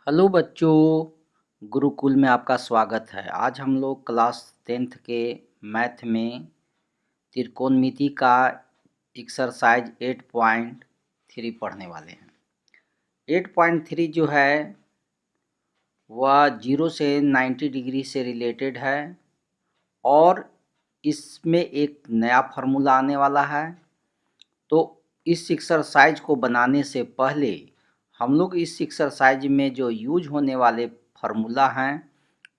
Hello बच्चों, गुरुकुल में आपका स्वागत है। आज हम लोग क्लास 10th के मैथ में त्रिकोणमिति का एक्सरसाइज 8.3 पढ़ने वाले हैं। 8.3 जो है वह 0 से 90 डिग्री से रिलेटेड है और इसमें एक नया फार्मूला आने वाला है। तो इस एक्सरसाइज को बनाने से पहले हम लोग इस एक्सरसाइज में जो यूज होने वाले फार्मूला हैं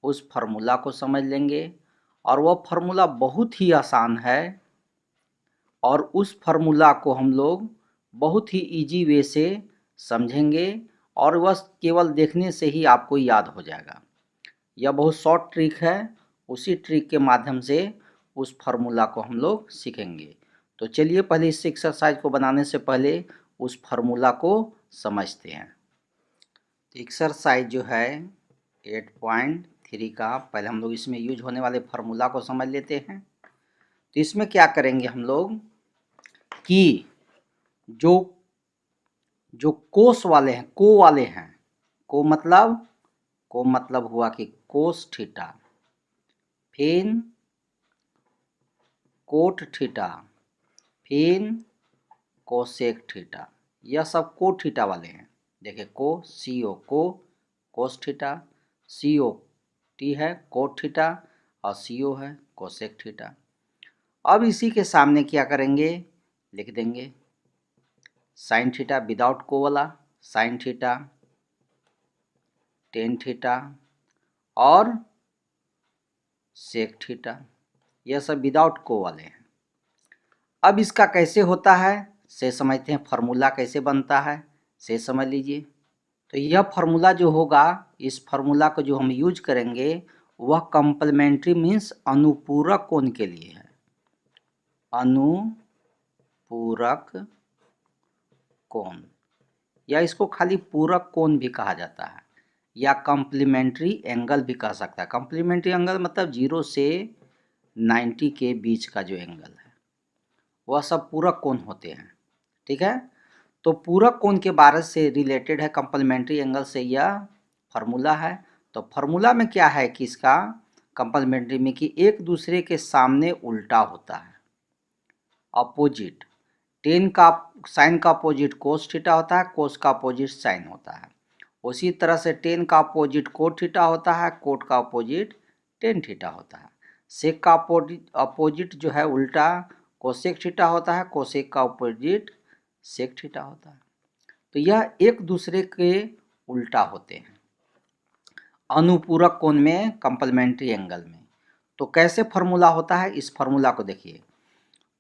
उस फार्मूला को समझ लेंगे और वह फार्मूला बहुत ही आसान है और उस फार्मूला को हम लोग बहुत ही इजी वे से समझेंगे और वह केवल देखने से ही आपको याद हो जाएगा। यह बहुत शॉर्ट ट्रिक है, उसी ट्रिक के माध्यम से उस फार्मूला को हम लोग सीखेंगे। तो चलिए पहले इस एक्सरसाइज को बनाने से पहले उस फार्मूला को समझते हैं। तो एक्सरसाइज जो है 8.3 का पहले हम लोग इसमें यूज होने वाले फार्मूला को समझ लेते हैं। तो इसमें क्या करेंगे हम लोग कि जो जो कोस वाले हैं, को मतलब हुआ कि कोस थीटा, फिर कोट थीटा, फिर कोसेक थीटा, यह सब को थीटा वाले हैं। देखिए को कोस थीटा, CO टी है कोट थीटा और CO है कोसेक थीटा। अब इसी के सामने क्या करेंगे, लिख देंगे साइन थीटा विदाउट को वाला, साइन थीटा, टेन थीटा और सेक थीटा, यह सब विदाउट को वाले हैं। अब इसका कैसे होता है से समझते हैं, फार्मूला कैसे बनता है से समझ लीजिए। तो यह फार्मूला जो होगा, इस फार्मूला को जो हम यूज करेंगे वह कंप्लीमेंट्री मीन्स अनुपूरक कोण के लिए है। अनुपूरक कोण या इसको खाली पूरक कोण भी कहा जाता है या कॉम्प्लीमेंट्री एंगल भी कह सकता है। कॉम्प्लीमेंट्री एंगल मतलब 0 से 90 के बीच का जो एंगल है वह सब पूरक कोण होते हैं। ठीक है, तो पूरक कोण के बारे से रिलेटेड है कॉम्प्लीमेंट्री एंगल से यह फार्मूला है। तो फार्मूला में क्या है कि इसका कॉम्प्लीमेंट्री में कि एक दूसरे के सामने उल्टा होता है, अपोजिट। टेन का साइन का अपोजिट कोस थीटा होता है, कोस का अपोजिट साइन होता है। उसी तरह से टेन का अपोजिट कोट थीटा होता है, कोट का अपोजिट टेन थीटा होता है। सेक का अपोजिट जो है उल्टा कोसेक थीटा होता है, कोसेक का अपोजिट सेक थीटा होता है। तो यह एक दूसरे के उल्टा होते हैं अनुपूरक कोण में, कंप्लीमेंट्री एंगल में। तो कैसे फार्मूला होता है, इस फार्मूला को देखिए।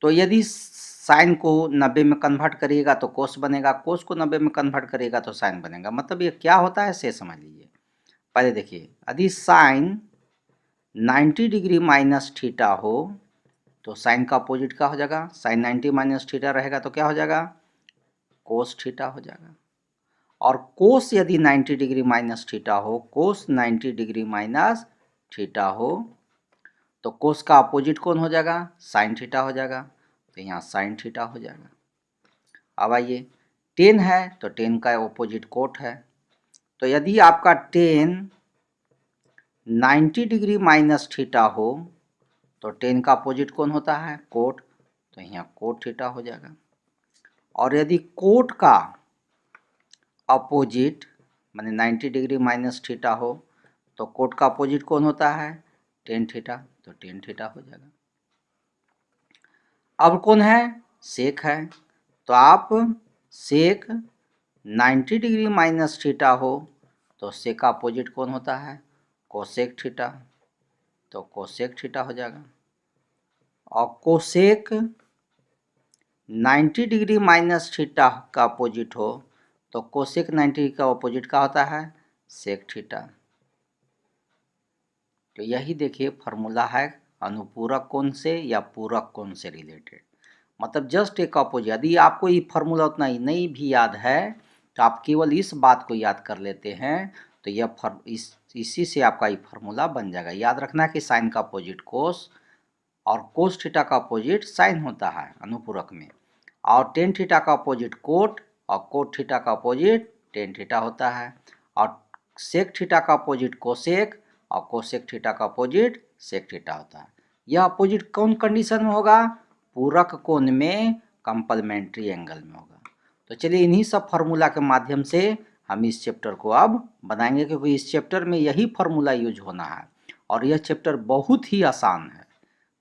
तो यदि साइन को 90 में कन्वर्ट करिएगा तो कोस बनेगा, कोस को 90 में कन्वर्ट करिएगा तो साइन बनेगा। मतलब ये क्या होता है से समझ लीजिए। पहले देखिए, यदि साइन 90 डिग्री माइनस थीटा हो तो साइन का अपोजिट क्या हो जाएगा, साइन 90 माइनस थीटा रहेगा तो क्या हो जाएगा, कोस थीटा हो जाएगा। और कोस यदि 90 डिग्री माइनस थीटा हो, कोस 90 डिग्री माइनस थीटा हो तो कोस का अपोजिट कौन हो जाएगा, साइन थीटा हो जाएगा। तो यहाँ साइन थीटा हो जाएगा। अब आइए, टेन है तो टेन का अपोजिट कोट है। तो यदि आपका टेन 90 डिग्री माइनस थीटा हो तो टेन का अपोजिट कौन होता है, कोट। तो यहाँ कोट थीटा हो जाएगा। और यदि कोट का अपोजिट माने 90 डिग्री माइनस थीटा हो तो कोट का अपोजिट कौन होता है, टेन थीटा। तो टेन थीटा हो जाएगा। अब कौन है, सेक है। तो आप सेक 90 डिग्री माइनस थीटा हो तो सेक का अपोजिट कौन होता है, कोसेक थीटा। तो कोसेक थीटा हो जाएगा। और कोसेक 90 डिग्री माइनस थीटा का अपोजिट हो तो कोसेक 90 का अपोजिट का होता है, सेक थीटा। तो यही देखिए फार्मूला है अनुपूरक कोण से या पूरक कोण से रिलेटेड। मतलब जस्ट एक अपोजिट। यदि आपको ये फार्मूला उतना ही नहीं भी याद है तो आप केवल इस बात को याद कर लेते हैं तो यह इसी से आपका ये फार्मूला बन जाएगा। याद रखना कि साइन का अपोजिट कोस और कोस थीटा का अपोजिट साइन होता है अनुपूरक में, और टेन थीटा का अपोजिट कोट और कोट थीटा का अपोजिट टेन थीटा होता है। और सेक थीटा का अपोजिट कोसेक और कोसेक थीटा का अपोजिट सेक थीटा होता है। यह अपोजिट कौन कंडीशन में होगा? पूरक कोण में कंप्लीमेंट्री एंगल में होगा। तो चलिए इन्हीं सब फार्मूला के माध्यम से हम इस चैप्टर को अब बनाएंगे, क्योंकि इस चैप्टर में यही फार्मूला यूज होना है और यह चैप्टर बहुत ही आसान है।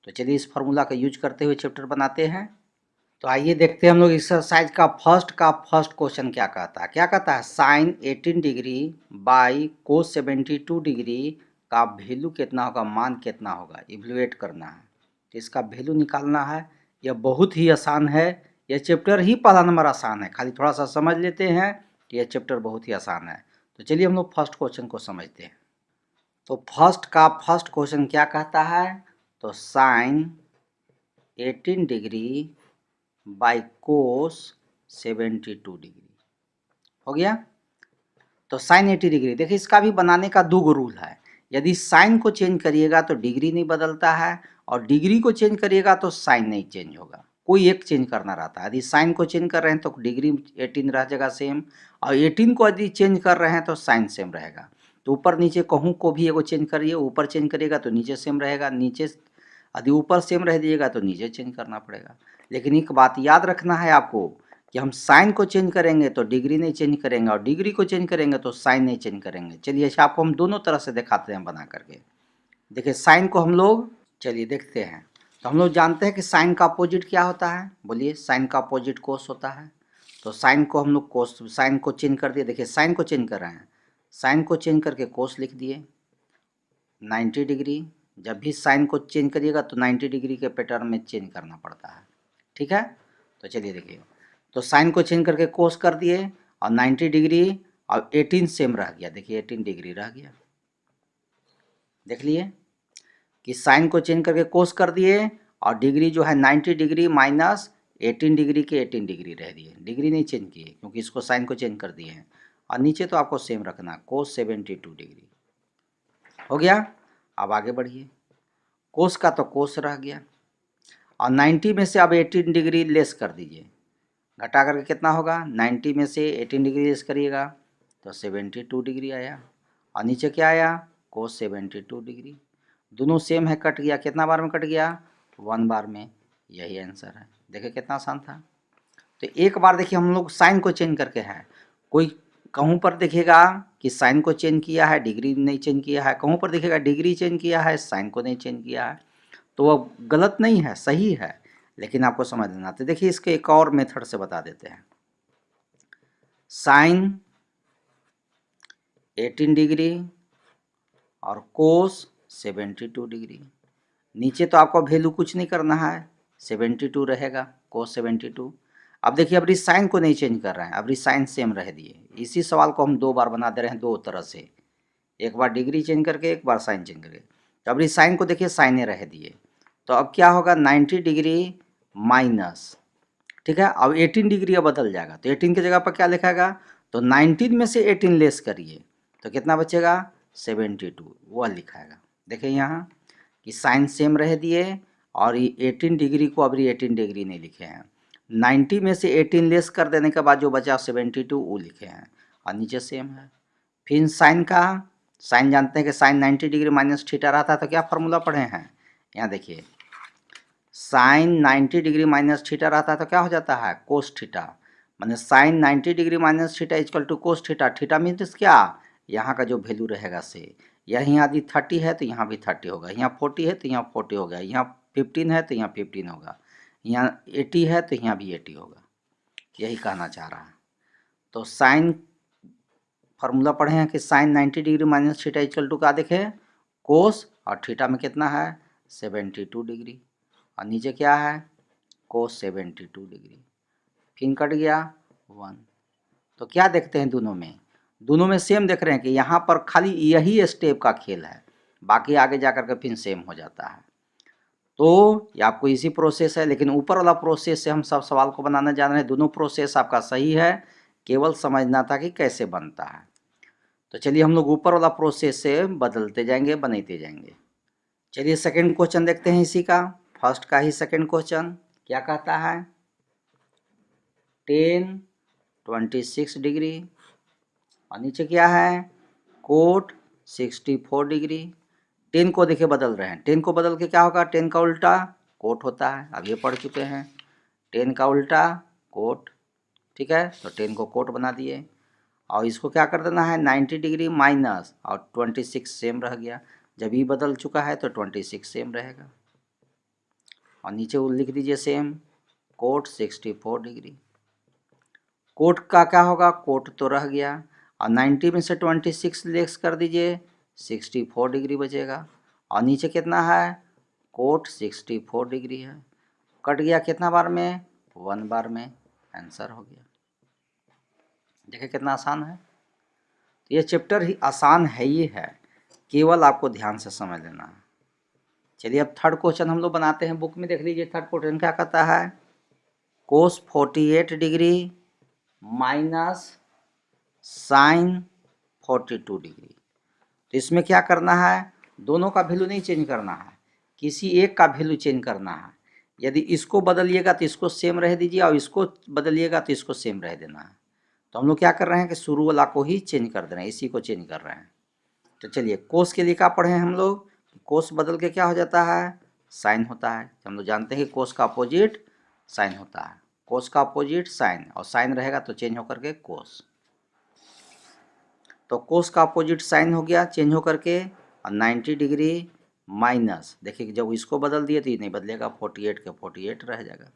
तो चलिए इस फार्मूला का यूज करते हुए चैप्टर बनाते हैं। तो आइए देखते हैं हम लोग एक्सरसाइज का फर्स्ट क्वेश्चन क्या कहता है। क्या कहता है? Sine 18 degree by cos 72 degree का वैल्यू कितना होगा, मान कितना होगा, इवैल्यूएट करना है। तो इसका वैल्यू निकालना है। यह बहुत ही आसान है। यह चैप्टर ही पहला नंबर आसान है, खाली थोड़ा सा समझ लेते हैं कि यह चैप्टर बहुत ही आसान है। तो चलिए हम लोग फर्स्ट क्वेश्चन को समझते हैं। तो फर्स्ट क्वेश्चन क्या कहता है? तो sine 18 degree by cos 72 degree हो गया। तो साइन 80 डिग्री, देखिए इसका भी बनाने का दो रूल है। यदि साइन को चेंज करिएगा तो डिग्री नहीं बदलता है, और डिग्री को चेंज करिएगा तो साइन नहीं चेंज होगा, कोई एक चेंज करना रहता है। यदि साइन को चेंज कर रहे हैं तो डिग्री 18 रह जाएगा सेम, और 18 को यदि चेंज कर रहे हैं तो साइन सेम रहेगा। तो ऊपर नीचे कहूँ को भी एगो चेंज करिए, ऊपर चेंज करिएगा तो नीचे सेम रहेगा, नीचे यदि ऊपर सेम रह दिएगा तो नीचे चेंज करना पड़ेगा। लेकिन एक बात याद रखना है आपको कि हम साइन को चेंज करेंगे तो डिग्री नहीं चेंज करेंगे, और डिग्री को चेंज करेंगे तो साइन नहीं चेंज करेंगे। चलिए अच्छा आपको हम दोनों तरह से दिखाते हैं बना करके। देखिए साइन को हम लोग चलिए देखते हैं। तो हम लोग जानते हैं कि साइन का अपोजिट क्या होता है, बोलिए। साइन का अपोजिट कोस होता है। तो साइन को हम लोग कोस, साइन को चेंज कर दिए। देखिए साइन को चेंज कर रहे हैं, साइन को चेंज करके कोस लिख दिए 90 डिग्री। जब भी साइन को चेंज करिएगा तो 90 डिग्री के पैटर्न में चेंज करना पड़ता है, ठीक है। तो चलिए देखिए, तो साइन को चेंज करके कोस कर दिए और 90 डिग्री और 18 सेम रह गया। देखिए 18 डिग्री रह गया, देख लिए कि साइन को चेंज करके कोस कर दिए और डिग्री जो है 90 डिग्री माइनस 18 डिग्री के 18 डिग्री रह दिए, डिग्री नहीं चेंज किए क्योंकि इसको साइन को चेंज कर दिए हैं। और नीचे तो आपको सेम रखना, कोस 72 डिग्री हो गया। अब आगे बढ़िए, कोस का तो कोस रह गया और 90 में से अब 18 डिग्री लेस कर दीजिए, घटा करके कितना होगा, 90 में से 18 डिग्री लेस करिएगा तो 72 डिग्री आया, और नीचे क्या आया, कोस 72 डिग्री। दोनों सेम है, कट गया, कितना बार में कट गया, 1 बार में। यही आंसर है। देखिए कितना आसान था। तो एक बार देखिए हम लोग साइन को चेंज करके हैं, कोई कहूँ पर देखिएगा कि साइन को चेंज किया है, डिग्री नहीं चेंज किया है, कहूँ पर देखिएगा डिग्री चेंज किया है, साइन को नहीं चेंज किया है। तो वह गलत नहीं है, सही है, लेकिन आपको समझ लेना। तो देखिए इसके एक और मेथड से बता देते हैं। साइन 18 डिग्री और कोस 72 डिग्री। नीचे तो आपको वैल्यू कुछ नहीं करना है, 72 रहेगा, कोस 72। अब देखिए अब साइन को नहीं चेंज कर रहे हैं, अब साइन सेम रह दिए। इसी सवाल को हम दो बार बना दे रहे हैं, दो तरह से, एक बार डिग्री चेंज करके, एक बार साइन चेंज करके। तो अब साइन को देखिए साइने रह दिए, तो अब क्या होगा, 90 डिग्री माइनस, ठीक है। अब 18 डिग्री अब बदल जाएगा, तो 18 की जगह पर क्या लिखाएगा, तो 19 में से 18 लेस करिए तो कितना बचेगा, 72, वह लिखाएगा। देखिए यहाँ कि साइन सेम रह दिए और ये 18 डिग्री को अब 18 डिग्री नहीं लिखे हैं, 90 में से 18 लेस कर देने के बाद जो बचा 72 वो लिखे हैं, और नीचे सेम है। फिर साइन का, साइन जानते हैं कि साइन 90 डिग्री माइनस थीटा रहता है, तो क्या फार्मूला पढ़े हैं, यहाँ देखिए साइन 90 डिग्री माइनस थीटा रहता है तो क्या हो जाता है, कोस थीटा। माने sine 90 degree minus theta equal to cos theta. Theta means क्या, यहाँ का जो वैल्यू रहेगा से, यहाँ यदि 30 है तो यहाँ भी 30 होगा, यहाँ 40 है तो यहाँ 40 होगा, यहाँ 15 है तो यहाँ 15 होगा, यहाँ 80 है तो यहाँ भी 80 होगा, यही कहना चाह रहा है। तो साइन फार्मूला पढ़े हैं कि sine 90 degree minus theta equal to क्या देखे, कोस, और थीटा में कितना है 72 डिग्री, और नीचे क्या है, कोस 72 डिग्री। फिर कट गया 1। तो क्या देखते हैं दोनों में, दोनों में सेम देख रहे हैं कि यहाँ पर खाली यही स्टेप का खेल है, बाकी आगे जा कर के फिर सेम हो जाता है। तो ये आपको इसी प्रोसेस है, लेकिन ऊपर वाला प्रोसेस से हम सब सवाल को बनाने जा रहे हैं। दोनों प्रोसेस आपका सही है, केवल समझना था कि कैसे बनता है। तो चलिए हम लोग ऊपर वाला प्रोसेस से बदलते जाएंगे, बनाते जाएंगे। चलिए सेकंड क्वेश्चन देखते हैं इसी का, फर्स्ट का ही सेकंड क्वेश्चन क्या कहता है, 10 26 डिग्री, और नीचे क्या है, कोट 64 डिग्री। 10 को देखिए बदल रहे हैं, 10 को बदल के क्या होगा, 10 का उल्टा कोट होता है, अब ये पढ़ चुके हैं। 10 का उल्टा कोट, ठीक है, तो 10 को कोट बना दिए और इसको क्या कर देना है 90 डिग्री माइनस और 26 सेम रह गया। जब ये बदल चुका है तो 26 सेम रहेगा और नीचे वो लिख दीजिए सेम कोट 64 डिग्री। कोट का क्या होगा, कोट तो रह गया और 90 में से 26 लेस कर दीजिए 64 डिग्री बचेगा और नीचे कितना है कोट 64 डिग्री है। कट गया कितना बार में, 1 बार में, आंसर हो गया। देखिए कितना आसान है। तो ये चैप्टर ही आसान है ही है, केवल आपको ध्यान से समझ लेना है। चलिए अब थर्ड क्वेश्चन हम लोग बनाते हैं। बुक में देख लीजिए थर्ड क्वेश्चन क्या कहता है, कोस 48 डिग्री माइनस साइन 42 डिग्री। तो इसमें क्या करना है, दोनों का वैल्यू नहीं चेंज करना है, किसी एक का वैल्यू चेंज करना है। यदि इसको बदलिएगा तो इसको सेम रह दीजिए और इसको बदलिएगा तो इसको सेम रह देना है। तो हम लोग क्या कर रहे हैं कि शुरू वाला को ही चेंज कर दे रहे हैं, इसी को चेंज कर रहे हैं। तो चलिए कोस के लिए क्या पढ़े हैं हम लोग, कोस बदल के क्या हो जाता है साइन होता है। हम लोग जानते हैं कि कोस का अपोजिट साइन होता है, कोस का अपोजिट साइन, और साइन रहेगा तो चेंज होकर के कोस। तो कोस का अपोजिट साइन हो गया चेंज होकर के और 90 डिग्री माइनस, देखिए जब इसको बदल दिए तो ये नहीं बदलेगा, 48 के 48 रह जाएगा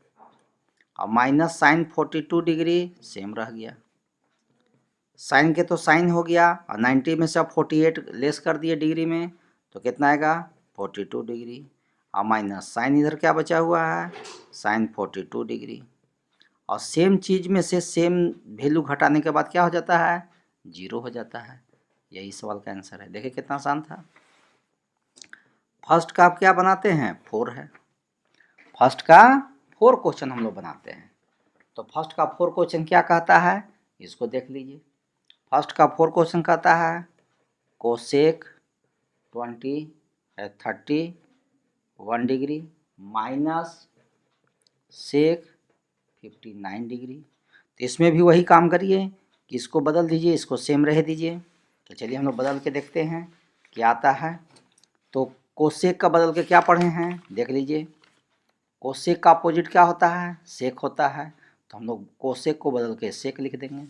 और माइनस साइन 42 डिग्री सेम रह गया। साइन के तो साइन हो गया और 90 में से अब 48 लेस कर दिए डिग्री में तो कितना आएगा 42 डिग्री और माइनस साइन इधर क्या बचा हुआ है साइन 42 डिग्री। और सेम चीज़ में से सेम वैल्यू घटाने के बाद क्या हो जाता है 0 हो जाता है। यही सवाल का आंसर है। देखिए कितना आसान था। फर्स्ट का आप क्या बनाते हैं 4 है, फर्स्ट का 4 क्वेश्चन हम लोग बनाते हैं। तो फर्स्ट का 4 क्वेश्चन क्या कहता है इसको देख लीजिए। फर्स्ट का 4 क्वेश्चन कहता है cosec 31 degree minus sec 59 degree. तो इसमें भी वही काम करिए कि इसको बदल दीजिए, इसको सेम रह दीजिए। तो चलिए हम लोग बदल के देखते हैं क्या आता है। तो कोसेक का बदल के क्या पढ़े हैं देख लीजिए। कोसेक का अपोजिट क्या होता है सेक होता है, तो हम लोग कोसेक को बदल के सेक लिख देंगे।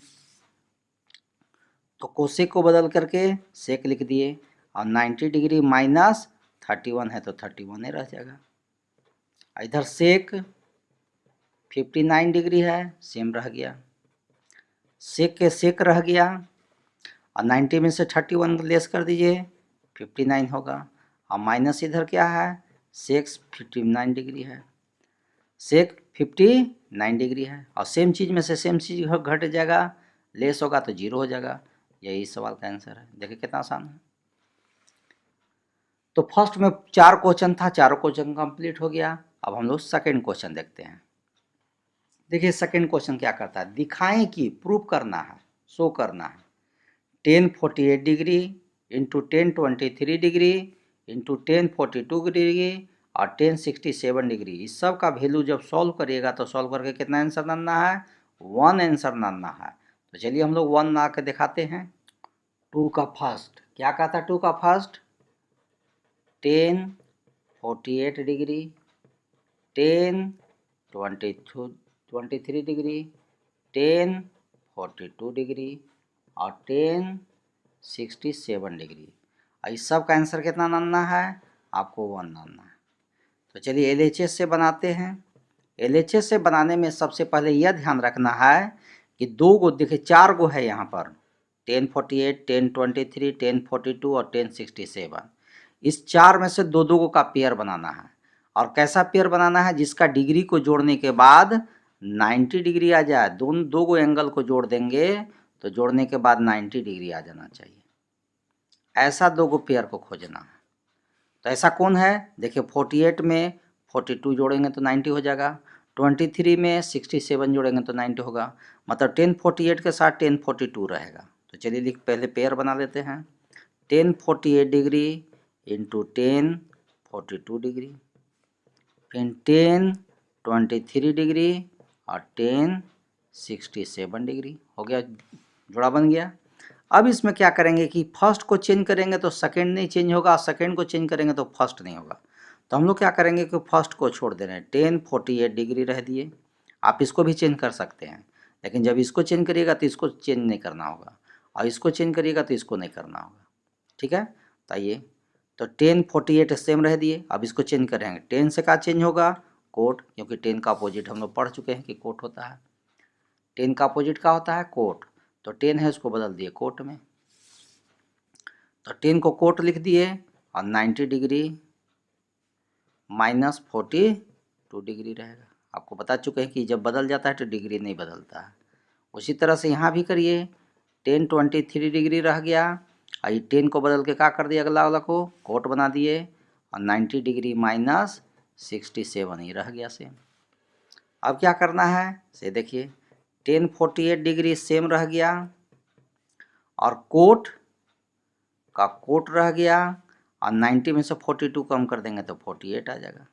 तो कोसेक को बदल करके सेक लिख दिए और 90 डिग्री माइनस 31 है तो 31 ही रह जाएगा। इधर सेक 59 डिग्री है सेम रह गया, सेक के सेक रह गया और 90 में से 31 लेस कर दीजिए 59 होगा और माइनस इधर क्या है सेक 59 डिग्री है, सेक 59 डिग्री है और सेम चीज़ में से सेम चीज़ घट जाएगा, लेस होगा तो 0 हो जाएगा। यही सवाल का आंसर है। देखिए कितना आसान है। तो फर्स्ट में 4 क्वेश्चन था, चारों क्वेश्चन कंप्लीट हो गया। अब हम लोग सेकंड क्वेश्चन देखते हैं। देखिए सेकंड क्वेश्चन क्या करता है, दिखाएं कि प्रूव करना है, शो करना है 1048 degree into 1023 degree into 1042 degree और 1067 डिग्री, इस सब का वैल्यू जब सॉल्व करिएगा तो सॉल्व करके कितना आंसर लाना है 1 आंसर लाना है। तो चलिए हम लोग 1 ला के दिखाते हैं। 2 का फर्स्ट क्या कहता है, 2 का फर्स्ट 1048 डिग्री 1023 डिग्री 1042 डिग्री और 1067 डिग्री। इस सब का आंसर कितना लाना है आपको 1 लाना है। तो चलिए LHS से बनाते हैं। LHS से बनाने में सबसे पहले यह ध्यान रखना है कि 2 गो देखिए 4 गो है यहाँ पर 1048 1023 1042 और 1067। इस 4 में से 2 गो का पेयर बनाना है। और कैसा पेयर बनाना है जिसका डिग्री को जोड़ने के बाद 90 डिग्री आ जाए। 2 गो एंगल को जोड़ देंगे तो जोड़ने के बाद 90 डिग्री आ जाना चाहिए। ऐसा 2 गो पेयर को खोजना है। तो ऐसा कौन है देखिए 48 में 42 जोड़ेंगे तो 90 हो जाएगा, 23 में 67 जोड़ेंगे तो 90 होगा, मतलब 1048 के साथ 1042 रहेगा। तो चलिए पहले पेयर बना लेते हैं 1048 डिग्री इंटू 1042 डिग्री फिर 1023 डिग्री और 1067 डिग्री हो गया, जोड़ा बन गया। अब इसमें क्या करेंगे कि फर्स्ट को चेंज करेंगे तो सेकंड नहीं चेंज होगा, सेकंड को चेंज करेंगे तो फर्स्ट नहीं होगा। तो हम लोग क्या करेंगे कि फर्स्ट को छोड़ दे रहे हैं, 1048 डिग्री रह दिए। आप इसको भी चेंज कर सकते हैं, लेकिन जब इसको चेंज करिएगा तो इसको चेंज नहीं करना होगा, और इसको चेंज करिएगा तो इसको नहीं करना होगा। ठीक है, तो आइए, तो 1048 सेम रह दिए। अब इसको चेंज करेंगे, 10 से क्या चेंज होगा, कोट, क्योंकि 10 का अपोजिट हम लोग पढ़ चुके हैं कि कोट होता है। 10 का अपोजिट क्या होता है, कोट। तो 10 है उसको बदल दिए कोट में, तो 10 को कोट लिख दिए, और 90 डिग्री -42 डिग्री रहेगा। आपको बता चुके हैं कि जब बदल जाता है तो डिग्री नहीं बदलता है। उसी तरह से यहाँ भी करिए, 1023 डिग्री रह गया, और ये 10 को बदल के क्या कर दिया, अगला वाला को कोट बना दिए, और 90 डिग्री -67 ही रह गया सेम। अब क्या करना है से देखिए, 1048 डिग्री सेम रह गया, और कोट का कोट रह गया, और 90 में से 42 कम कर देंगे तो 48 आ जाएगा।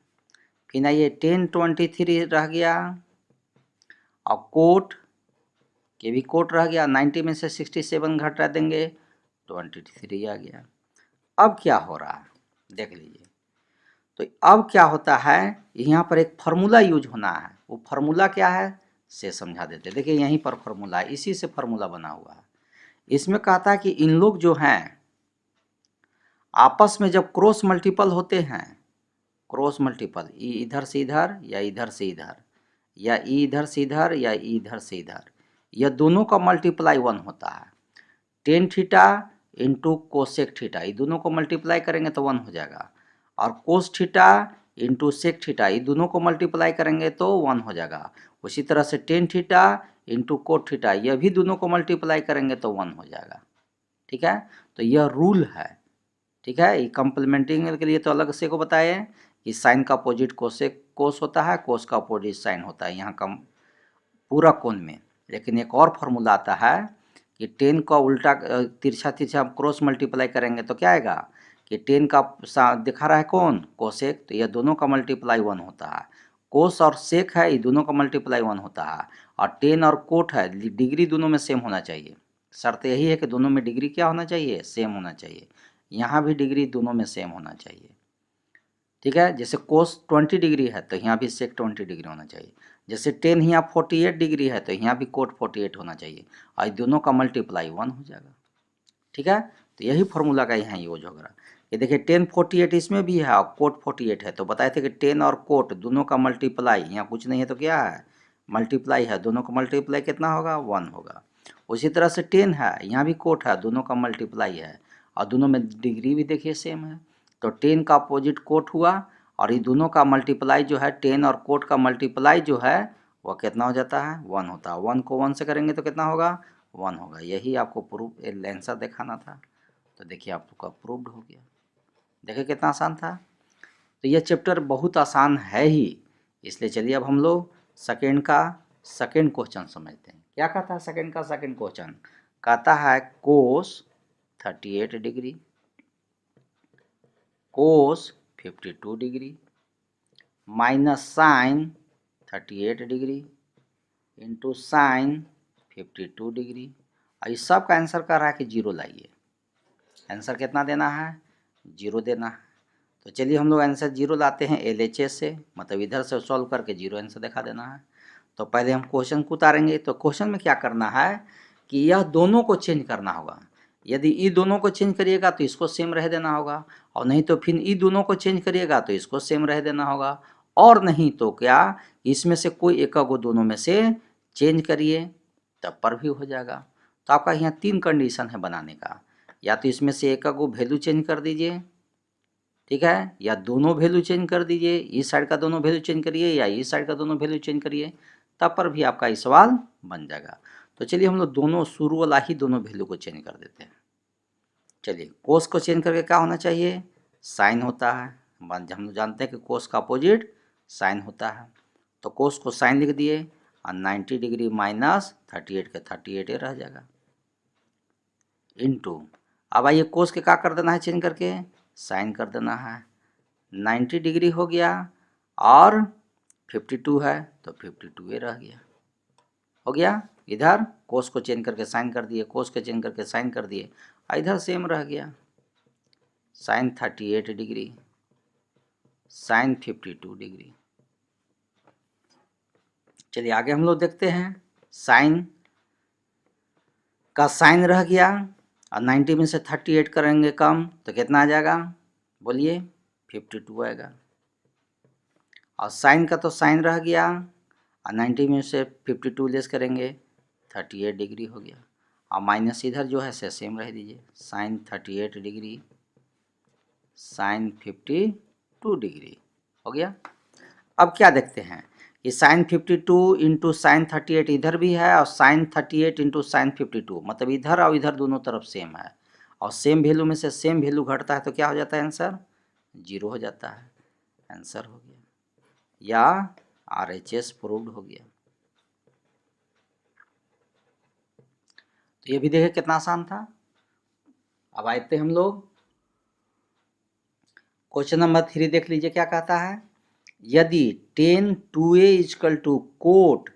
फिर ना ये 1023 रह गया, और कोट के भी कोट रह गया, 90 में से 67 घटा देंगे, 23 आ गया। अब क्या हो रहा है देख लीजिए। तो अब क्या होता है, यहाँ पर एक फार्मूला यूज होना है। वो फार्मूला क्या है से समझा देते। देखिए यहीं पर फार्मूला है, इसी से फार्मूला बना हुआ है। इसमें कहता है कि इन लोग जो हैं आपस में जब क्रॉस मल्टीपल होते हैं, क्रॉस मल्टीपल, ई इधर से इधर या इधर से इधर, या ई इधर से इधर या ई इधर से इधर, यह दोनों का मल्टीप्लाई 1 होता है। Tan theta into cosec theta, ये दोनों को मल्टीप्लाई करेंगे तो 1 हो जाएगा, और cos theta into sec theta, ये दोनों को मल्टीप्लाई करेंगे तो 1 हो जाएगा। उसी तरह से tan theta into cot theta, यह भी दोनों को मल्टीप्लाई करेंगे तो 1 हो जाएगा। ठीक है, तो यह रूल है। ठीक है, ये कंप्लीमेंटिंग के लिए तो अलग से को बताए कि साइन का अपोजिट कोसेक कोस होता है, कोस का अपोजिट साइन होता है यहाँ कम पूरा कोण में। लेकिन एक और फार्मूला आता है कि 10 का उल्टा तिरछा तिरछा हम क्रॉस मल्टीप्लाई करेंगे तो क्या आएगा कि 10 का दिखा रहा है कौन, कोसेक, तो यह दोनों का मल्टीप्लाई 1 होता है। कोस और सेक है, ये दोनों का मल्टीप्लाई 1 होता है। और 10 और कोट है, डिग्री दोनों में सेम होना चाहिए। शर्त यही है कि दोनों में डिग्री क्या होना चाहिए, सेम होना चाहिए। यहाँ भी डिग्री दोनों में सेम होना चाहिए। ठीक है, जैसे कोस 20 डिग्री है तो यहाँ भी सेक 20 डिग्री होना चाहिए। जैसे 10 यहाँ 48 डिग्री है तो यहाँ भी कोट 48 होना चाहिए, और दोनों का मल्टीप्लाई 1 हो जाएगा। ठीक है, तो यही फार्मूला का यहाँ यूज होगा। ये देखिए 1048 इसमें भी है और कोट 48 है, तो बताए थे कि 10 और कोट दोनों का मल्टीप्लाई, यहाँ कुछ नहीं है तो क्या है, मल्टीप्लाई है, दोनों का मल्टीप्लाई कितना होगा, 1 होगा। उसी तरह से 10 है, यहाँ भी कोट है, दोनों का मल्टीप्लाई है, और दोनों में डिग्री भी देखिए सेम है। तो 10 का अपोजिट कोट हुआ, और ये दोनों का मल्टीप्लाई जो है 10 और कोट का मल्टीप्लाई जो है वह कितना हो जाता है, 1 होता है। 1 को 1 से करेंगे तो कितना होगा, 1 होगा। यही आपको प्रूफ आंसर दिखाना था, तो देखिए आपका प्रूव्ड हो गया। देखिए कितना आसान था। तो यह चैप्टर बहुत आसान है ही, इसलिए चलिए अब हम लोग सेकेंड का सेकेंड क्वेश्चन समझते हैं। क्या कहता है सेकेंड का सेकेंड क्वेश्चन, कहता है cos 38 degree, cos 52 degree minus sine 38 degree into sine 52 degree. और इस सब का आंसर कर रहा है कि 0 लाइए। आंसर कितना देना है, 0 देना है। तो चलिए हम लोग आंसर 0 लाते हैं LHS से, मतलब इधर से सॉल्व करके 0 आंसर दिखा देना है। तो पहले हम क्वेश्चन को उतारेंगे। तो क्वेश्चन में क्या करना है कि यह दोनों को चेंज करना होगा। यदि ई दोनों को चेंज करिएगा तो इसको सेम रह देना होगा, और नहीं तो फिर ई दोनों को चेंज करिएगा तो इसको सेम रह देना होगा, और नहीं तो क्या इसमें से कोई एक को दोनों में से चेंज करिए तब पर भी हो जाएगा। तो आपका यहाँ 3 कंडीशन है बनाने का, या तो इसमें से एक को वैल्यू चेंज कर दीजिए, ठीक है, या दोनों वैल्यू चेंज कर दीजिए, इस साइड का दोनों वैल्यू चेंज करिए या इस साइड का दोनों वैल्यू चेंज करिए, तब पर भी आपका ये सवाल बन जाएगा। तो चलिए हम लोग दोनों शुरू वाला ही दोनों वैल्यू को चेंज कर देते हैं। चलिए कोस को चेंज करके क्या होना चाहिए, साइन होता है। हम लोग जानते हैं कि कोस का अपोजिट साइन होता है। तो कोस को साइन लिख दिए, और 90 डिग्री माइनस 38 के 38 रह जाएगा, इनटू, अब आइए कोस के क्या कर देना है, चेंज करके साइन कर देना है। 90 डिग्री हो गया, और 52 है तो 52 रह गया, हो गया। इधर कोस को चेंज करके साइन कर दिए, कोस को चेंज करके साइन कर दिए, इधर सेम रह गया, साइन 38 डिग्री, साइन 52 डिग्री। चलिए आगे हम लोग देखते हैं। साइन का साइन रह गया और 90 में से 38 करेंगे कम तो कितना आ जाएगा, बोलिए 52 आएगा। और साइन का तो साइन रह गया और 90 में से 52 लेस करेंगे 38 डिग्री हो गया। और माइनस इधर जो है सेम रह दीजिए, साइन 38 डिग्री, साइन 52 डिग्री हो गया। अब क्या देखते हैं कि साइन 52 इंटू साइन 38 इधर भी है और साइन 38 इंटू साइन 52, मतलब इधर और इधर दोनों तरफ सेम है और सेम वैल्यू में से सेम वैल्यू घटता है तो क्या हो जाता है आंसर, 0 हो जाता है। आंसर हो गया या RHS प्रूव्ड हो गया। तो ये भी देखिए कितना आसान था। अब आते हम लोग क्वेश्चन नंबर 3 देख लीजिए क्या कहता है। यदि tan 2a equal to cot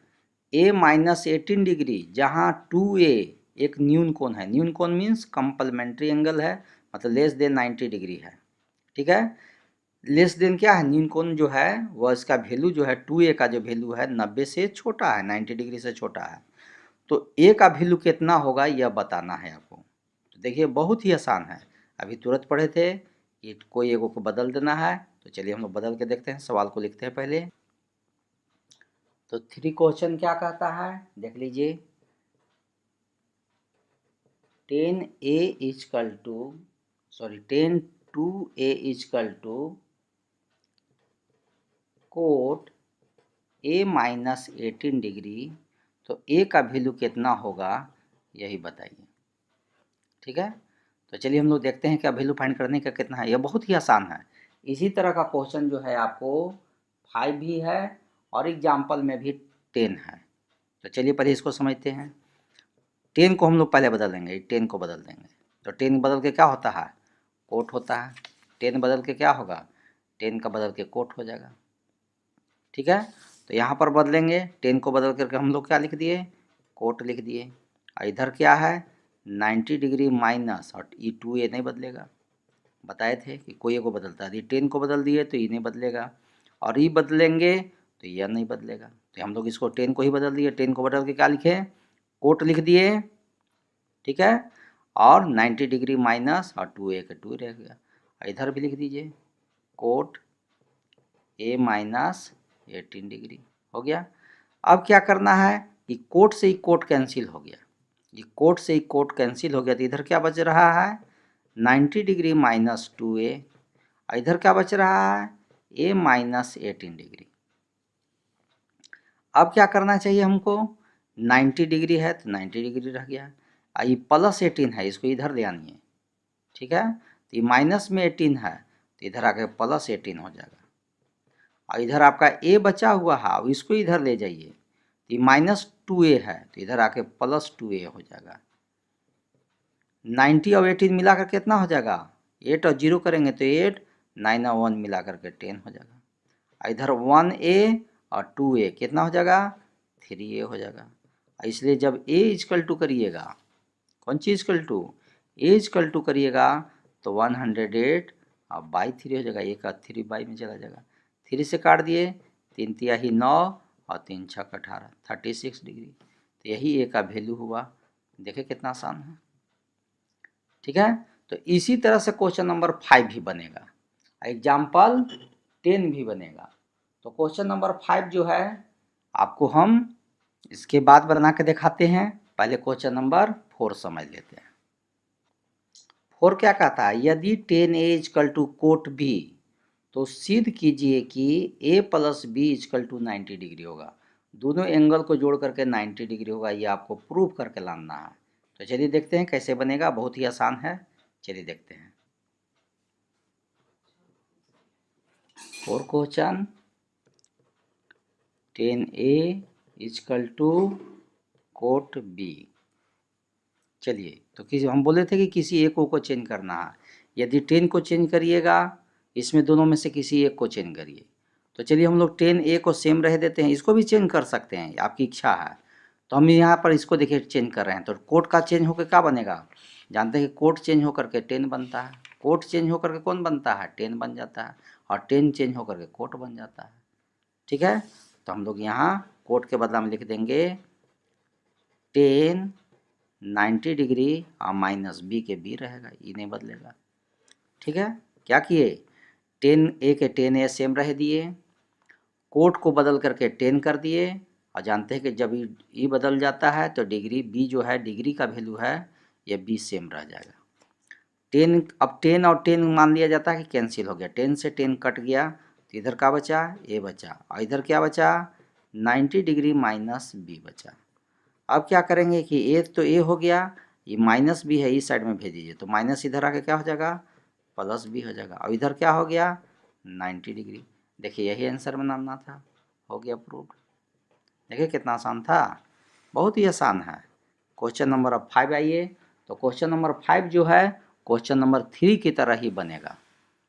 a minus 18 degree, जहाँ 2a एक न्यून कोण है, न्यून कोण मीन्स कंप्लीमेंट्री एंगल है, मतलब लेस देन 90 डिग्री है, ठीक है। लेस देन क्या है, न्यून कोण जो है वह इसका वैल्यू जो है 2a का जो वैल्यू है 90 से छोटा है, 90 डिग्री से छोटा है, तो a का वैल्यू कितना होगा यह बताना है आपको। तो देखिए बहुत ही आसान है, अभी तुरंत पढ़े थे, ये कोई एगो को बदल देना है। तो चलिए हम लोग बदल के देखते हैं, सवाल को लिखते हैं पहले। तो 3 क्वेश्चन क्या कहता है देख लीजिए। tan 2a equal to cot a minus 18 degree, तो a का वैल्यू कितना होगा यही बताइए, ठीक है। तो चलिए हम लोग देखते हैं क्या वैल्यू फाइंड करने का कितना है, यह बहुत ही आसान है। इसी तरह का क्वेश्चन जो है आपको 5 भी है और एग्जाम्पल में भी 10 है। तो चलिए पहले इसको समझते हैं। 10 को हम लोग पहले बदल देंगे, 10 को बदल देंगे, तो 10 बदल के क्या होता है, कोट होता है। 10 बदल के क्या होगा, 10 का बदल के कोट हो जाएगा, ठीक है। तो यहाँ पर बदलेंगे, 10 को बदल करके हम लोग क्या लिख दिए, कोट लिख दिए। और इधर क्या है 90 डिग्री माइनस, और ई 2a नहीं बदलेगा, बताए थे कि कोई को बदलता है। 10 को बदल दिए तो ई नहीं बदलेगा, और ई बदलेंगे तो यह नहीं बदलेगा। तो हम लोग इसको 10 को ही बदल दिए, 10 को बदल के क्या लिखे, कोट लिख दिए, ठीक है। और 90 डिग्री माइनस और 2a का 2 रह गया। इधर भी लिख दीजिए कोट a माइनस 18 डिग्री हो गया। अब क्या करना है कि कोट से ही कोट कैंसिल हो गया, ये कोट से ही कोट कैंसिल हो गया, तो इधर क्या बच रहा है 90 डिग्री माइनस 2a, इधर क्या बच रहा है a माइनस 18 डिग्री। अब क्या करना चाहिए हमको, 90 डिग्री है तो 90 डिग्री रह गया, ये प्लस 18 है, इसको इधर ले आनिए, ठीक है। तो ये माइनस में 18 है तो इधर आके प्लस 18 हो जाएगा। और इधर आपका a बचा हुआ है, इसको इधर ले जाइए, तो ये माइनस 2a है तो इधर आके प्लस 2a हो जाएगा। 90 और 18 मिला कर कितना हो जाएगा, 8 और 0 करेंगे तो 8, 9 और 1 मिला करके 10 हो जाएगा। इधर 1a और 2a कितना हो जाएगा, 3a हो जाएगा। इसलिए जब a इजकल टू करिएगा, कौन चीज equal to, a equal to करिएगा तो 108 और बाई 3 हो जाएगा, एक 3 बाई में चला जाएगा, 3 से काट दिए, 3 तिहाई 9 और 3 छक 18, 36 डिग्री। तो यही a का वैल्यू हुआ, देखे कितना आसान है, ठीक है। तो इसी तरह से क्वेश्चन नंबर 5 भी बनेगा, एग्जाम्पल 10 भी बनेगा। तो क्वेश्चन नंबर 5 जो है आपको हम इसके बाद बना के दिखाते हैं, पहले क्वेश्चन नंबर 4 समझ लेते हैं। 4 क्या कहता है, यदि 10a equal to cot b, तो सिद्ध कीजिए कि a plus b equal to 90 degree होगा। दोनों एंगल को जोड़ करके 90 डिग्री होगा, ये आपको प्रूव करके लाना है। तो चलिए देखते हैं कैसे बनेगा, बहुत ही आसान है, चलिए देखते हैं। 4 question, 10a equal to cot b। चलिए तो किसी हम बोले थे कि किसी एक को चेंज करना है, यदि 10 को चेंज करिएगा, इसमें दोनों में से किसी एक को चेंज करिए। तो चलिए हम लोग 10a को सेम रह देते हैं, इसको भी चेंज कर सकते हैं, आपकी इच्छा है। तो हम यहाँ पर इसको देखिए चेंज कर रहे हैं, तो कोट का चेंज होकर क्या बनेगा, जानते हैं कि कोट चेंज होकर के 10 बनता है, कोट चेंज होकर के कौन बनता है, 10 बन जाता है, और 10 चेंज होकर के कोट बन जाता है। ठीक है, तो हम लोग यहाँ कोट के बदला में लिख देंगे 10 90 डिग्री और माइनस बी के बी रहेगा, ई नहीं बदलेगा। ठीक है, क्या किए, 10 ए के 10 ए सेम रह दिए, कोट को बदल करके 10 कर दिए, और जानते हैं कि जब ई बदल जाता है तो डिग्री बी जो है, डिग्री का वैल्यू है, ये बी सेम रह जाएगा। 10, अब 10 और 10 मान लिया जाता है कि कैंसिल हो गया, 10 से 10 कट गया, तो इधर क्या बचा, ए बचा, और इधर क्या बचा, 90 डिग्री माइनस बी बचा। अब क्या करेंगे कि ए तो ए हो गया, ये माइनस बी है, इस साइड में भेज दीजिए, तो माइनस इधर आके क्या हो जाएगा, प्लस बी हो जाएगा, और इधर क्या हो गया, 90 डिग्री। देखिए यही आंसर बनाना था, हो गया प्रूव्ड। देखिए कितना आसान था, बहुत ही आसान है। क्वेश्चन नंबर 5 आइए, तो क्वेश्चन नंबर 5 जो है क्वेश्चन नंबर 3 की तरह ही बनेगा।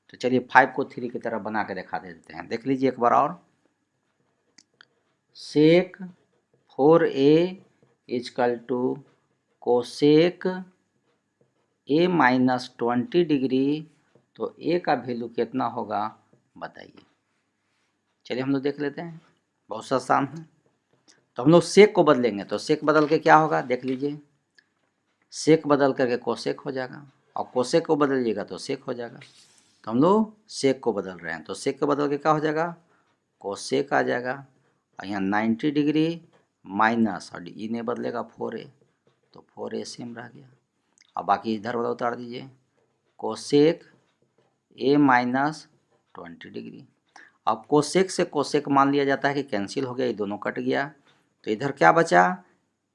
तो चलिए 5 को 3 की तरह बना के दिखा देते हैं, देख लीजिए एक बार और। Sec 4a equal to cosec a minus 20 degree, तो a का वैल्यू कितना होगा बताइए। चलिए हम लोग देख लेते हैं, बहुत आसान है। तो हम लोग सेक को बदलेंगे, तो सेक बदल के क्या होगा देख लीजिए, सेक बदल करके कोसेक हो जाएगा, और कोसेक को बदलिएगा तो सेक हो जाएगा। तो हम लोग सेक को बदल रहे हैं, तो सेक को बदल के क्या हो जाएगा, कोसेक आ जाएगा, और यहाँ 90 डिग्री माइनस, और ई नहीं बदलेगा 4a, तो 4a सेम रह गया। अब बाकी इधर वाला उतार दीजिए, कोसेक a माइनस 20 डिग्री। अब कोसेक से कोसेक मान लिया जाता है कि कैंसिल हो गया, ये दोनों कट गया, तो इधर क्या बचा,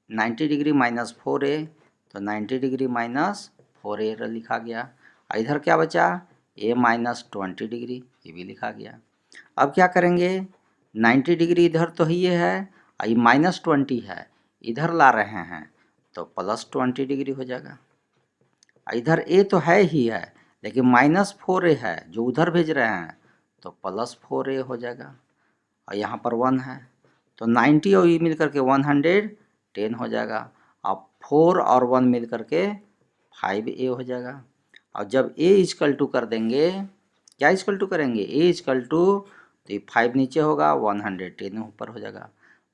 90 डिग्री माइनस 4a, तो 90 डिग्री माइनस 4a लिखा गया, और इधर क्या बचा, a माइनस 20 डिग्री, ये भी लिखा गया। अब क्या करेंगे, 90 डिग्री इधर तो ही है, और ये माइनस 20 है, इधर ला रहे हैं, तो प्लस 20 डिग्री हो जाएगा। इधर a तो है ही है, लेकिन माइनस 4a है जो उधर भेज रहे हैं, तो प्लस 4a हो जाएगा, और यहाँ पर 1 है, तो 90 और e मिल करके 110 हो जाएगा। अब 4 और 1 मिल करके 5a हो जाएगा। और जब a इजकल टू कर देंगे, क्या इजकल टू करेंगे, a इजकल टू, तो ये 5 नीचे होगा, 110 ऊपर हो जाएगा।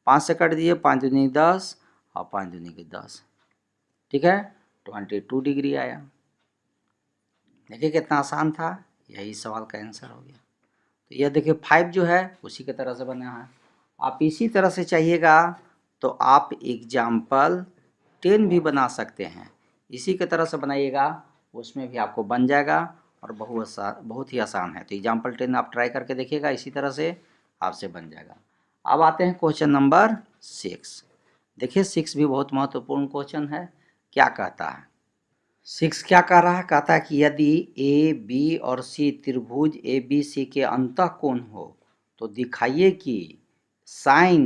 5 से कट दिए, 5 दूनी 10 और 5 दूनी की 10, ठीक है, 22 डिग्री आया। देखिए कितना आसान था, यही सवाल का आंसर हो गया। तो यह देखिए 5 जो है उसी के तरह से बना है। आप इसी तरह से चाहिएगा तो आप एग्जाम्पल 10 भी बना सकते हैं, इसी के तरह से बनाइएगा, उसमें भी आपको बन जाएगा, और बहुत ही आसान है। तो एग्जाम्पल 10 आप ट्राई करके देखिएगा, इसी तरह से आपसे बन जाएगा। अब आते हैं क्वेश्चन नंबर 6। देखिए 6 भी बहुत महत्वपूर्ण क्वेश्चन है। क्या कहता है 6, क्या कह रहा है, कहता है कि यदि ए बी और सी त्रिभुज ए बी सी के अंतः कोण हो तो दिखाइए कि sine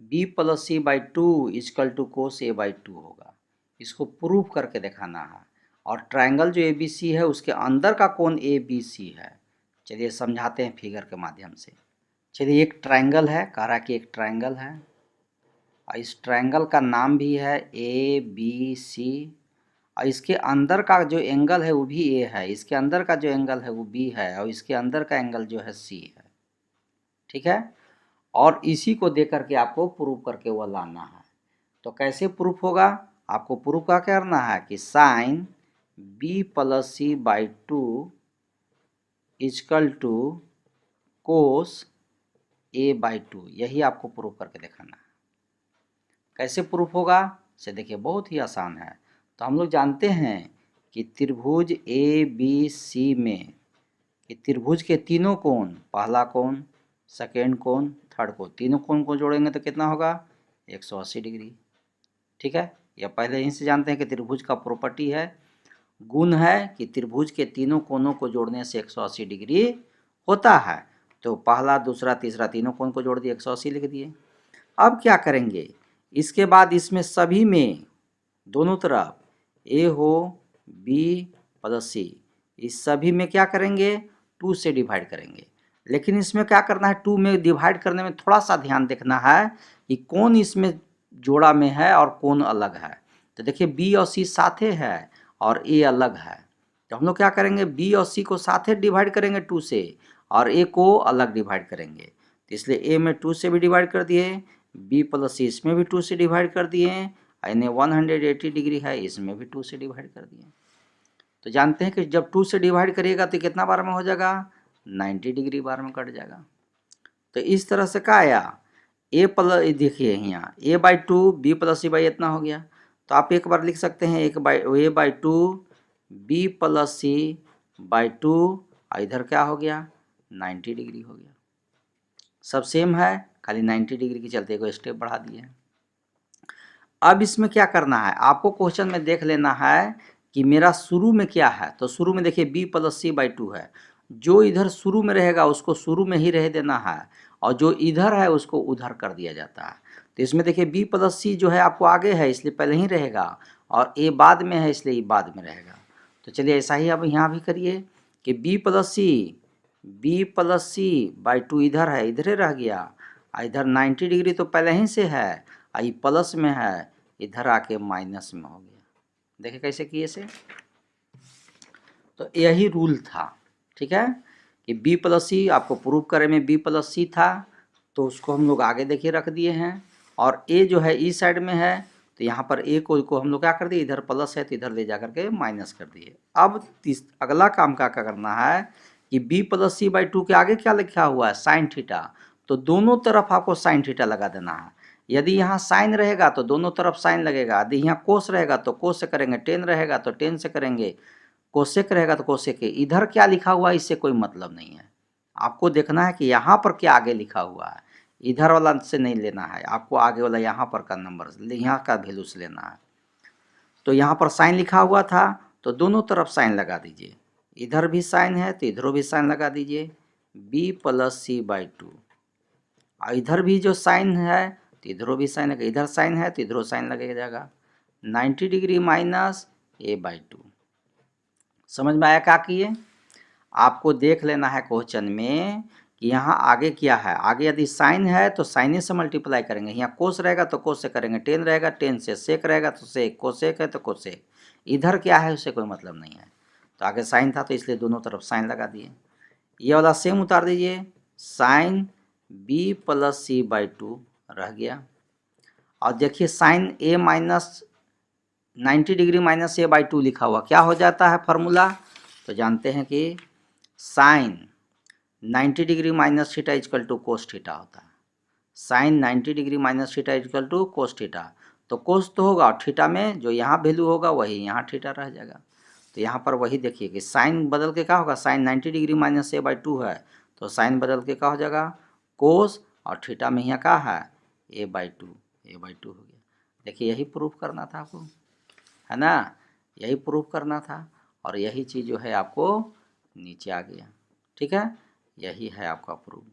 B plus C by 2 equal to cos A by 2 होगा। इसको प्रूव करके दिखाना है, और ट्रायंगल जो ए बी सी है उसके अंदर का कोण ए बी सी है। चलिए समझाते हैं फिगर के माध्यम से। चलिए एक ट्रायंगल है, कह रहा है कि एक ट्रायंगल है, और इस ट्रायंगल का नाम भी है ए बी सी, और इसके अंदर का जो एंगल है वो भी ए है, इसके अंदर का जो एंगल है वो बी है, और इसके अंदर का एंगल जो है सी है। ठीक है, और इसी को दे करके आपको प्रूफ करके वो लाना है। तो कैसे प्रूफ होगा, आपको प्रूफ क्या करना है कि sine B plus C by 2 equal to cos A by 2, यही आपको प्रूफ करके दिखाना है। कैसे प्रूफ होगा से देखिए, बहुत ही आसान है। तो हम लोग जानते हैं कि त्रिभुज ए बी सी में कि त्रिभुज के तीनों कोण, पहला कोण, सेकेंड कोण, थर्ड कोण, तीनों कोण को जोड़ेंगे तो कितना होगा 180 डिग्री। ठीक है, या पहले यहीं से जानते हैं कि त्रिभुज का प्रॉपर्टी है, गुण है कि त्रिभुज के तीनों कोणों को जोड़ने से 180 डिग्री होता है। तो पहला दूसरा तीसरा तीनों कोण को जोड़ दिए, 180 लिख दिए। अब क्या करेंगे, इसके बाद इसमें सभी में दोनों तरफ ए हो बी प्लस सी, इस सभी में क्या करेंगे 2 से डिवाइड करेंगे। लेकिन इसमें क्या करना है, 2 में डिवाइड करने में थोड़ा सा ध्यान देखना है कि कौन इसमें जोड़ा में है और कोण अलग है। तो देखिए बी और सी साथे है और ए अलग है, तो हम लोग क्या करेंगे, बी और सी को साथे डिवाइड करेंगे 2 से और ए को अलग डिवाइड करेंगे। तो इसलिए ए में 2 से भी डिवाइड कर दिए, बी प्लस सी इसमें भी 2 से डिवाइड कर दिए, यानी 180 डिग्री है इसमें भी 2 से डिवाइड कर दिए। तो जानते हैं कि जब 2 से डिवाइड करिएगा तो कितना बार में हो जाएगा, 90 डिग्री बार में कट जाएगा। तो इस तरह से क्या आया, ए प्लस, देखिए यहाँ A by two B plus C by इतना हो गया। तो आप एक बार लिख सकते हैं A by two B plus C by two, इधर क्या हो गया 90 डिग्री हो गया। सब सेम है, खाली 90 डिग्री के चलते को स्टेप बढ़ा दिए। अब इसमें क्या करना है, आपको क्वेश्चन में देख लेना है कि मेरा शुरू में क्या है। तो शुरू में देखिए B plus C by two है, जो इधर शुरू में रहेगा उसको शुरू में ही रह देना है और जो इधर है उसको उधर कर दिया जाता है। तो इसमें देखिए बी प्लस सी जो है आपको आगे है इसलिए पहले ही रहेगा और ए बाद में है इसलिए ये बाद में रहेगा। तो चलिए ऐसा ही अब यहाँ भी करिए कि B plus C by two इधर है, इधर ही रह गया, इधर 90 डिग्री तो पहले ही से है, ये प्लस में है, इधर आके माइनस में हो गया। देखिए कैसे किए से, तो यही रूल था, ठीक है, कि बी प्लस सी आपको प्रूव करे में बी प्लस सी था तो उसको हम लोग आगे देखिए रख दिए हैं, और ए जो है इस साइड में है तो यहाँ पर ए को हम लोग क्या कर दिए, इधर प्लस है तो इधर ले जा करके माइनस कर दिए। अब अगला काम क्या करना है कि B plus C by two के आगे क्या लिखा हुआ है, साइन थीटा, तो दोनों तरफ आपको साइन थीटा लगा देना है। यदि यहाँ साइन रहेगा तो दोनों तरफ साइन लगेगा, यदि यहाँ कोस रहेगा तो कोस से करेंगे, टेन रहेगा तो टेन से करेंगे, कोसेक रहेगा तो कोसेक के। इधर क्या लिखा हुआ है इससे कोई मतलब नहीं है, आपको देखना है कि यहाँ पर क्या आगे लिखा हुआ है, इधर वाला से नहीं लेना है, आपको आगे वाला यहाँ पर का नंबर, यहाँ का वैल्यू से लेना है। तो यहाँ पर साइन लिखा हुआ था तो दोनों तरफ साइन लगा दीजिए, इधर भी साइन है तो इधरों भी साइन लगा दीजिए, B plus C by two, और इधर भी जो साइन है तो इधरों भी साइन लगेगा, इधर साइन है तो इधरों साइन लगेगा जाएगा, 90 degree minus A by to. समझ में आया क्या किए, आपको देख लेना है क्वेश्चन में कि यहाँ आगे क्या है, आगे यदि साइन है तो साइन से मल्टीप्लाई करेंगे, यहाँ कोस रहेगा तो कोस से करेंगे, टेन रहेगा टेन से, सेक रहेगा तो सेक, कोसेक है तो कोसेक, इधर क्या है उससे कोई मतलब नहीं है। तो आगे साइन था तो इसलिए दोनों तरफ साइन लगा दिए, ये वाला सेम उतार दीजिए, sine B plus C by two रह गया, और देखिए sine A minus 90 degree minus A by two लिखा हुआ क्या हो जाता है फार्मूला, तो जानते हैं कि sine 90 degree minus theta equal to cos theta होता है, sine 90 degree minus theta equal to cos theta, तो कोस तो होगा और थीटा में जो यहाँ वैल्यू होगा वही यहाँ थीटा रह जाएगा। तो यहाँ पर वही देखिए कि साइन बदल के क्या होगा, sine 90 degree minus A by two है तो साइन बदल के क्या हो जाएगा कोस, और थीटा में यहाँ क्या है ए बाई टू हो गया। देखिए यही प्रूफ करना था आपको, है ना, यही प्रूफ करना था और यही चीज़ जो है आपको नीचे आ गया, ठीक है, यही है आपका प्रूफ।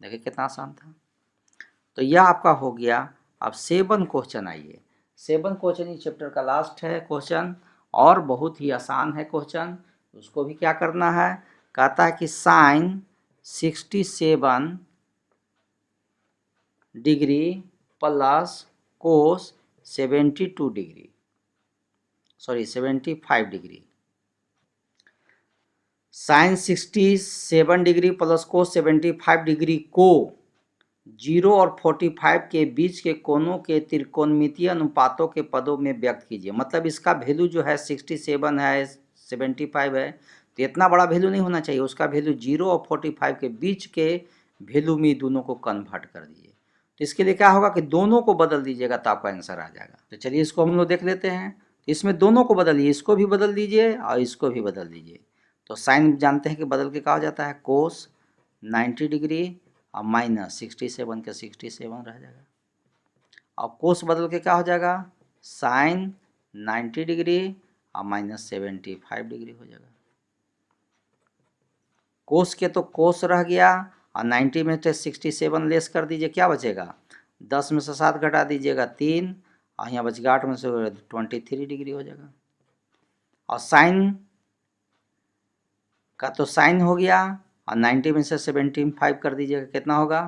देखिए कितना आसान था। तो यह आपका हो गया। अब 7 क्वेश्चन आइए, 7 क्वेश्चन इस चैप्टर का लास्ट है क्वेश्चन और बहुत ही आसान है क्वेश्चन। उसको भी क्या करना है, कहता है कि sine 67 degree plus cos 72 degree, sorry 75 degree, sine 67 degree plus cos 75 degree को 0 और 45 के बीच के कोणों के त्रिकोणमितीय अनुपातों के पदों में व्यक्त कीजिए। मतलब इसका वैल्यू जो है 67 है 75 है तो इतना बड़ा वैल्यू नहीं होना चाहिए, उसका वैल्यू 0 और 45 के बीच के वैल्यू में दोनों को कन्वर्ट कर दीजिए। तो इसके लिए क्या होगा कि दोनों को बदल दीजिएगा तो आपका आंसर आ जाएगा। तो चलिए इसको हम लोग देख लेते हैं। इसमें दोनों को बदलिए, इसको भी बदल दीजिए और इसको भी बदल दीजिए। तो साइन जानते हैं कि बदल के क्या हो जाता है कोस 90 डिग्री और माइनस 67 के 67 रह जाएगा, और कोस बदल के क्या हो जाएगा साइन 90 डिग्री और माइनस 75 डिग्री हो जाएगा। कोस के तो कोस रह गया और 90 में से 67 लेस कर दीजिए, क्या बचेगा 10 में से 7 घटा दीजिएगा 3, और यहाँ बचेगा 8 में से 23 डिग्री हो जाएगा। और साइन का तो साइन हो गया और 90 में से 75 कर दीजिएगा कितना होगा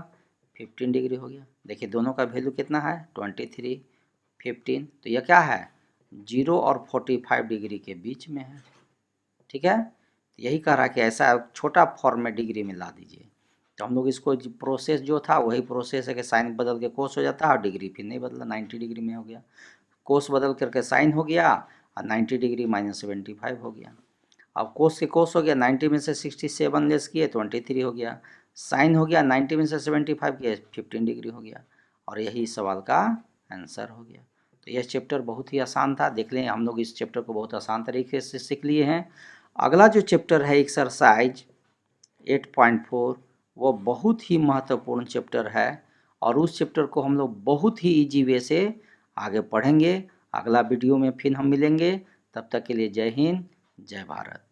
15 डिग्री हो गया। देखिए दोनों का वैल्यू कितना है 23, 15, तो यह क्या है 0 और 45 डिग्री के बीच में है। ठीक है, यही कह रहा कि ऐसा छोटा फॉर्म में डिग्री में ला दीजिए। तो हम लोग इसको प्रोसेस जो था वही प्रोसेस है कि साइन बदल के कोस हो जाता है और डिग्री फिर नहीं बदला, 90 डिग्री में हो गया। कोस बदल करके साइन हो गया और 90 डिग्री -75 हो गया। अब कोस के कोस हो गया, 90 में से 67 लेस किए 23 हो गया। साइन हो गया 90 में से 75 किए 15 डिग्री हो गया। और यही सवाल का आंसर हो गया। तो यह चैप्टर बहुत ही आसान था, देख लें हम लोग इस चैप्टर को बहुत आसान तरीके से सीख लिए हैं। अगला जो चैप्टर है एक्सरसाइज 8.4 वो बहुत ही महत्वपूर्ण चैप्टर है और उस चैप्टर को हम लोग बहुत ही इजी वे से आगे पढ़ेंगे। अगला वीडियो में फिर हम मिलेंगे, तब तक के लिए जय हिंद, जय भारत।